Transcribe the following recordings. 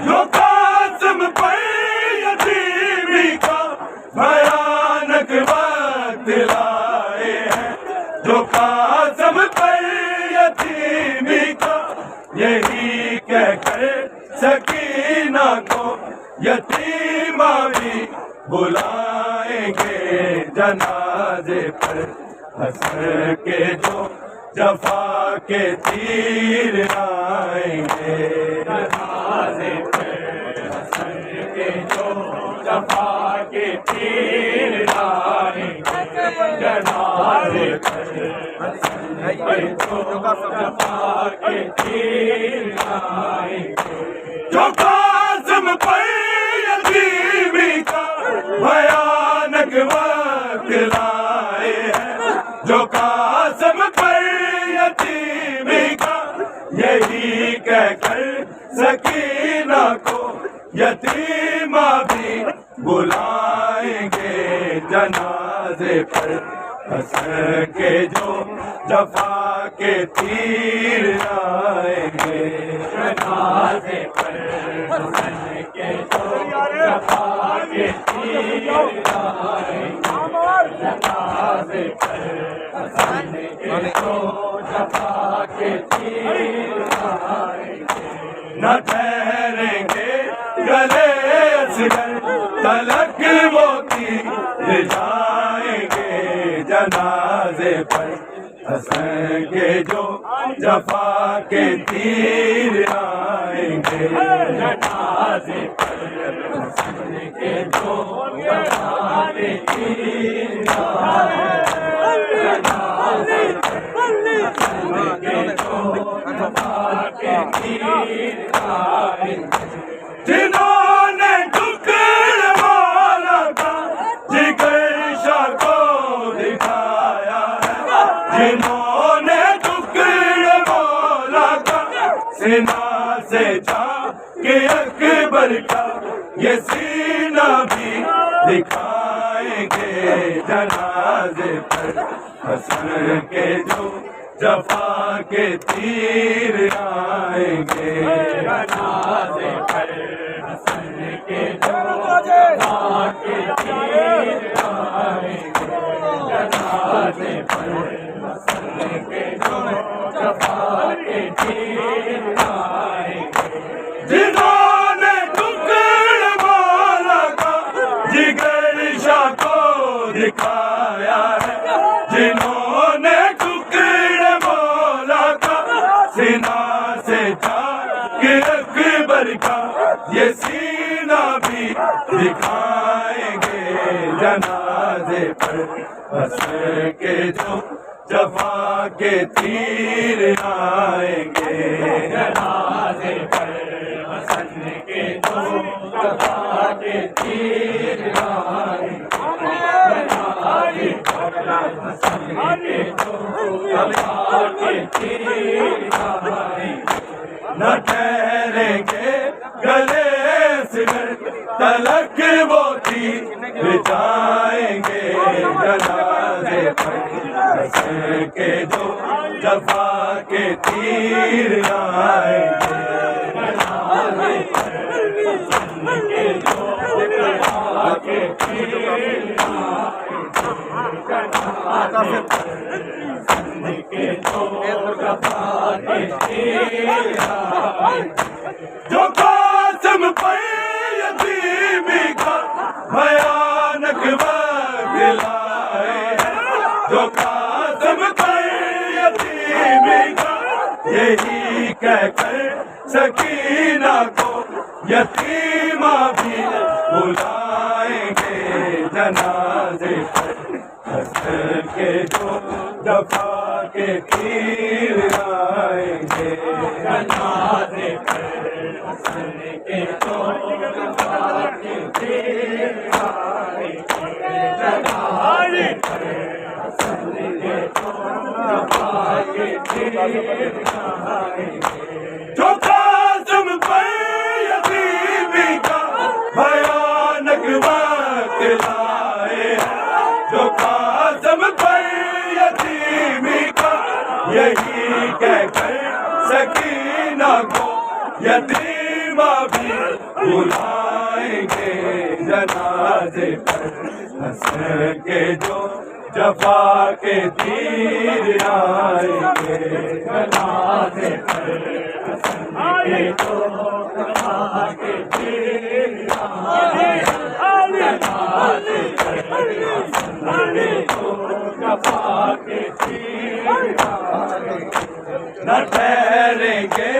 جو قاسم پر یتیمی کا بھیانک وقت لائے ہیں، جو قاسم پر یتیمی کا یہی کہہ کر سکینہ کو یتیمہ بھی بلائیں گے جنازے پر، حسن کے جو جفا کے تیر آئیں گے جنازے پر، حسن کے جو جفا کے تیر آئیں گے جنازے پر، حسن کے جو جفا کے تیر آئیں گے، جو قاسم پر یتیمی کا بھیانک وقت لائے ہیں، جو قاسم پر یتیمی کا یہی کہہ کر سکینہ کو یتیمہ بھی بلائیں گے جنازے پر، حسن کے جو جفا کے تیر آئیں گے جنازے پر، حسن کے جو جفا کے تیر آئیں گے جنازے پر، حسن کے جو جفا کے تیر آئیں گے، نہ ٹھہریں گے گلے اصغر تلک موتی لے جائیں گے جنازے پر، حسن کے جو جفا کے تیر آئیں گے جنازے پر، حسن کے جو جفا کے تیر آئیں گے جنازے پر، حسن کے جو جفا کے تیر آئیں گے، جنہوں نے ٹکڑے مولا کا جگر شاہ کو دکھایا ہے، جنہوں نے ٹکڑے مولا کا سینہ سے جا کے اکبر کا یہ سینہ بھی دکھائیں گے جنازے پر، حسن کے جو جفا کے تیر آئیں گے جنازے پر، حسن کے جو جفا کے تیر آئیں گے جنازے پر، حسن کے جو جفا کے تیر آئیں گے، جنہوں نے ٹکڑے مولا کا جگر شاہ کو دکھایا ہے، جنہوں نے ٹکڑے مولا کا سینہ سے جا کے اکبر کا یہ سینہ بھی دکھائیں گے جنازے پر، حسن کے جو جفا کے تیر آئیں گے جنازے پر، حسن کے جو جفا کے تیر آئیں گے جنازے پر، حسن کے جو جفا کے تیر آئیں گے، نہ ٹھہریں گے گلے اصغر تلک موتی لے جائیں گے جنازے پر، حسن کے جو جفا کے تیر آئیں گے جنازے پر، حسن کے جو جفا کے تیر آئیں گے جنازے پر، حسن کے جو جفا کے تیر آئیں گے، جو قاسم پر یتیمی کا بھیانک وقت لائے ہیں، جو قاسم پر یتیمی کا یہی کہہ کر سکینہ کو یتیمہ بھی بلائیں گے جنازے پر، حسن کے جو جفا کے تیر آئیں گے جنازے پر، حسن کے جو جفا کے تیر آئیں گے جنازے پر، حسن کے جو جفا کے تیر آئیں گے، جو قاسم پر یتیمی کا بھیانک وقت لائے ہیں، جو قاسم پر یہی کہہ کر سکینہ کو یتیمہ بھی بلائیں گے جنازے پر، ہنس کے جو جفا کے تیر آئیں گے جنازے پر، ہنس کے جو جفا کے تیر آئیں گے جنازے پر، ہنس کے جو جفا کے تیر آئیں گے، نہ ٹھہریں گے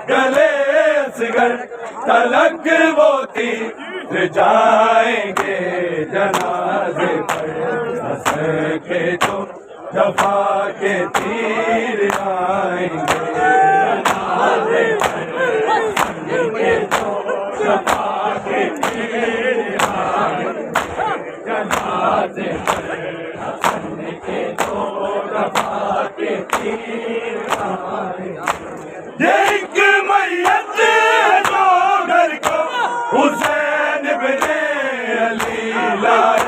گلے اصغر تلک وہ تیر جائیں گے جنازے پر، ہنس کے جو جفا کے تیر آئیں گے جنازے پر، ہنس کے جو جفا کے تیر آئیں گے جنازے پر، ہنس کے جو جفا کے تیر آئیں گے۔ یہ ایک میت ہے جو گھر کو حسین بن علی لائے،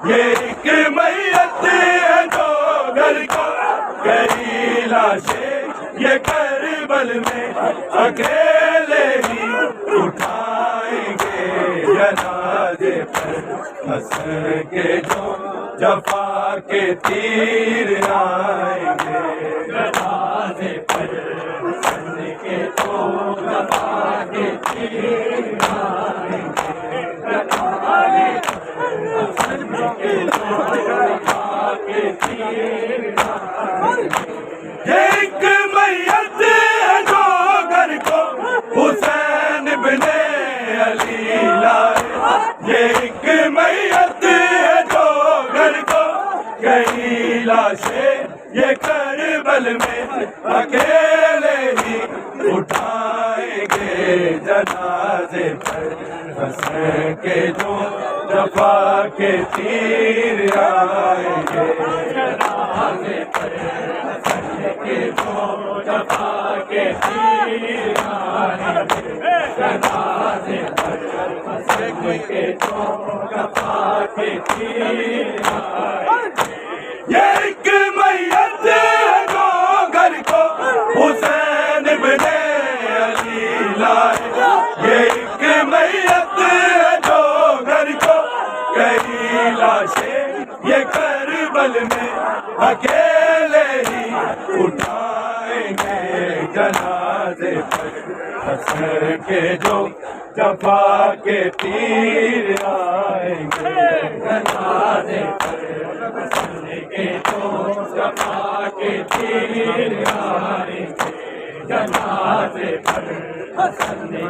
یہ ایک میت ہے جو گھر کو کئی لاشیں یہ کربل میں اکیلے ہی اٹھائیں گے جنازے پر، ہنس کے جو جفا کے تیر آئیں گے جنازے پر، ہنس کے جو جفا کے تیر آئیں گے جنازے پر، ہنس کے جو جفا کے تیر آئیں گے۔ ایک میت ہے جو گھر کو حسین بن علی لائے، یہ ایک میت ہے جو گھر کو کئی لاشیں یہ کربل میں اکیلے ہی اٹھائیں گے جنازے پر، ہنس کے جو جفا کے تیر آئیں گے جنازے پر، ہنس کے جو جفا کے تیر آئیں گے جنازے پر، ہنس کے جو جفا کے تیر آئیں گے۔ یہ ایک میت ہے جو گھر کو حسین بن علی لائے، یہ ایک میت ہے جو گھر کو کئی لاشیں یہ کربل میں اکیلے ہی اٹھائیں گے جنازے پر، ہنس کے جو جفا کے تیر آئیں گے جنازے پر، ہنس کے جو جفا کے تیر آئیں گے جنازے پر، ہنس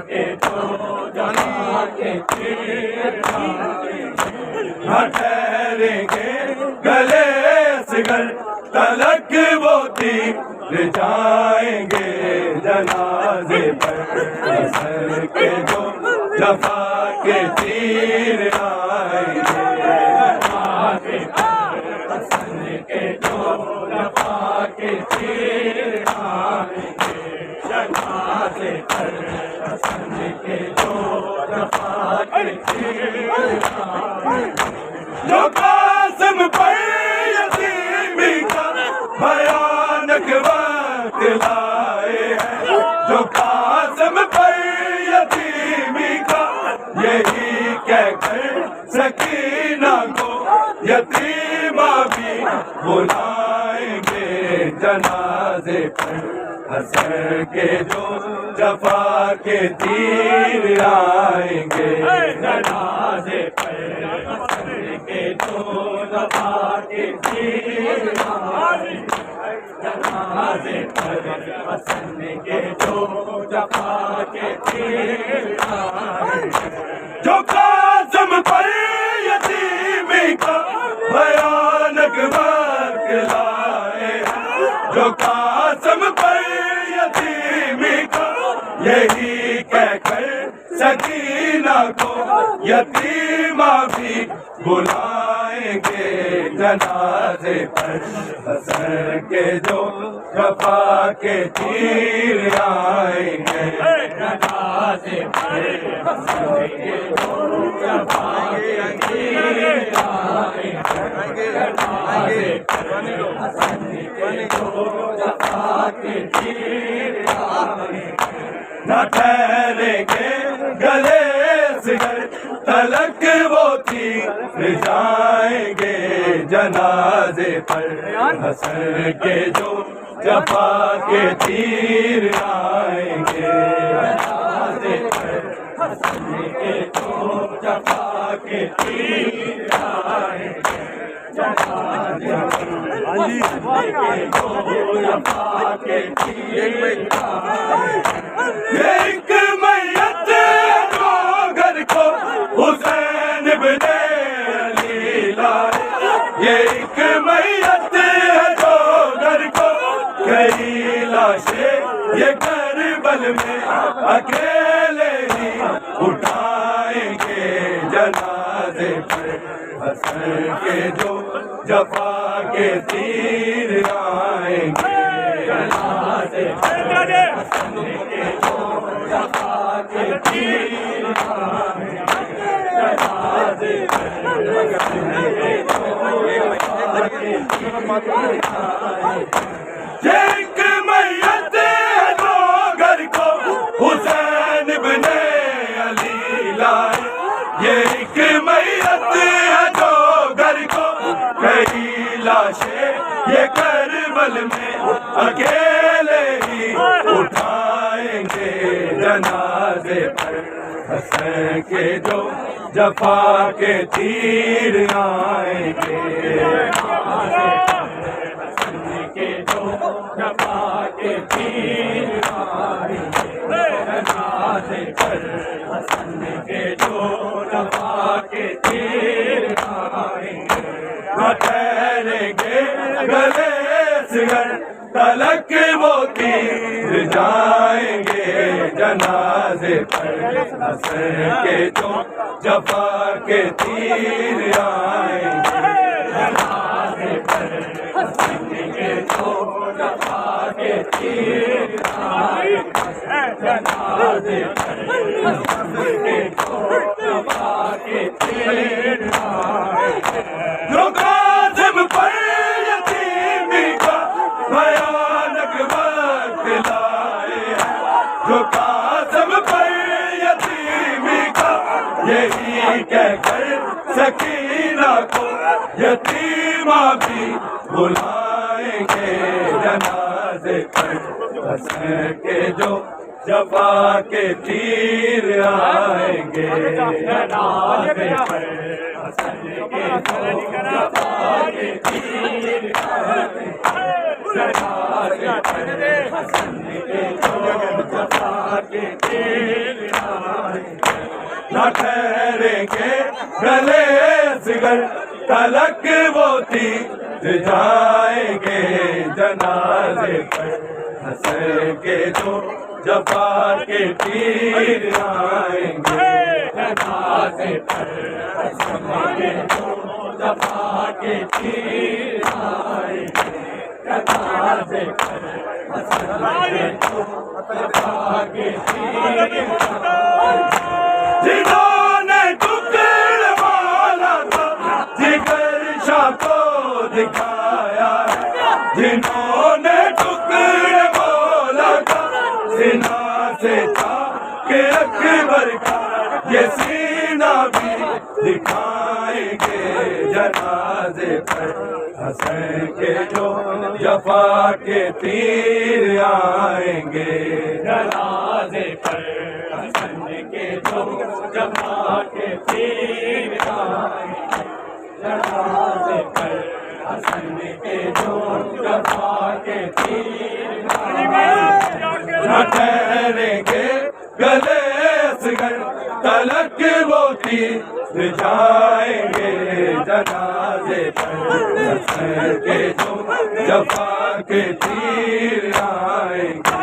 کے جو جفا کے تیر آئیں گے۔ نہ ٹھہریں گے گلے اصغر تلک وہ تیر جائیں گے جنازے پر، ہنس کے جو جفا کے تیر آئیں گے جنازے پر، ہنس کے جو جفا کے تیر آئیں گے جنازے پر، ہنس کے جو جفا کے تیر آئیں گے۔ جو قاسم پر یتیمی کا بھیانک وقت لائے ہیں، جو قاسم پر یتیمی کا یہی کہہ کر سکینہ کو یتیمہ بھی بلائیں گے جنازے پر، ہنس کے جو جفا کے تیر آئیں گے جنازے پر، ہنس کے جو جفا کے تیر آئیں گے جنازے پر، ہنس کے جو جفا کے تیر آئیں گے۔ جو قاسم پر یتیمی کا بھیانک وقت لائے ہیں، جو قاسم پر یتیمی کا یہی کہہ کر سکینہ کو یتیمہ بھی بلائیں گے جنازے پر، ہنس کے جو جفا کے تیر آئیں گے جنازے پر، ہنس کے جو جفا کے تیر آئیں گے جنازے پر، ہنس کے جو جفا کے تیر آئیں گے، نہ ٹھہریں گے گلے سگر تلک وہ تیر جائیں گے جنازے پر حسن کے جو جفا کے تیر آئیں گے، جنازے پر حسن کے جو جفا کے تیر آئیں گے، جنازے پر حسن کے جو جفا کے تیر آئیں گے۔ یہ ایک میت ہے جو گھر کو حسین ابن علی لائے، یہ ایک میت ہے جو گھر کو کئی لاشیں یہ کربل میں اکیلے ہی اٹھائیں گے جنازے پر حسن کے جو جفا کے تیر آئیں گے، جنازے پر حسن کے جو جفا کے تیر آئیں گے، جنازے پر حسن کے جو جفا کے تیر آئیں گے۔ یہ ایک میت ہے جو گھر کو حسین ابن علی لائے، یہ ایک میت ہے جو گھر کو کئی لاشیں یہ کربل میں اکیلے ہی اٹھائیں گے جنازے پر حسن کے جو جفا کے تیر آئیں گے، حسن کے جو جفا کے تیر آئیں گے، جنازے پر حسن کے جو جفا کے تیر آئیں گے، نہ ٹھہریں گے گلے سگر تلک وہ تیر جائیں گے جنازے پر حسن کے جو جفا کے تیر آئیں گے، جنازے پر حسن کے جو جفا کے تیر آئیں گے، جنازے پر حسن کے جو جفا کے تیر آئیں گے۔ جو قاسم پر یتیمی کا بھیانک وقت لائے ہیں، جو قاسم پر یتیمی کا یہی کہہ کر سکینہ کو یتیمہ بھی بلائیں گے جنازے پر حسن کے جو جفا کے تیر آئیں گے، جنازے پر حسن کے جو جفا کے تیر آئیں گے، جنازے پر حسن کے جو جفا کے تیر آئیں گے، نہ ٹھہریں گے گلے سگر تلک وہ تیر جائیں گے جنازے پر حسن کے جو جفا کے تیر آئیں گے، جنازے پر حسن کے جو جفا کے تیر آئیں گے، جنازے پر حسن کے جو جفا کے تیر آئیں گے۔ جنہوں نے ٹکڑ والا تھا جگر شاہ کو دکھایا ہے، جنہوں نے ٹکڑ والا تھا سینہ سے تھا کہ اکبر کا یہ سینہ بھی دکھائیں گے جنازے پر حسن کے جو جفا کے تیر آئیں گے، جنازے پر حسن کے جو جفا کے تیر آئیں گے، جنازے پر حسن کے جو جفا کے تیر آئیں گے، نہ ٹھہریں گے گلے سگر تلک وہ تیر جائیں گے جنازے پر حسن کے جو جفا کے تیر آئیں گے،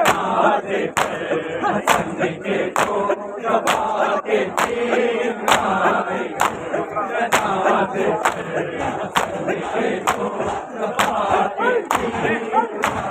جنازے پر حسن کے جو جفا کے تیر آئیں گے، جنازے پر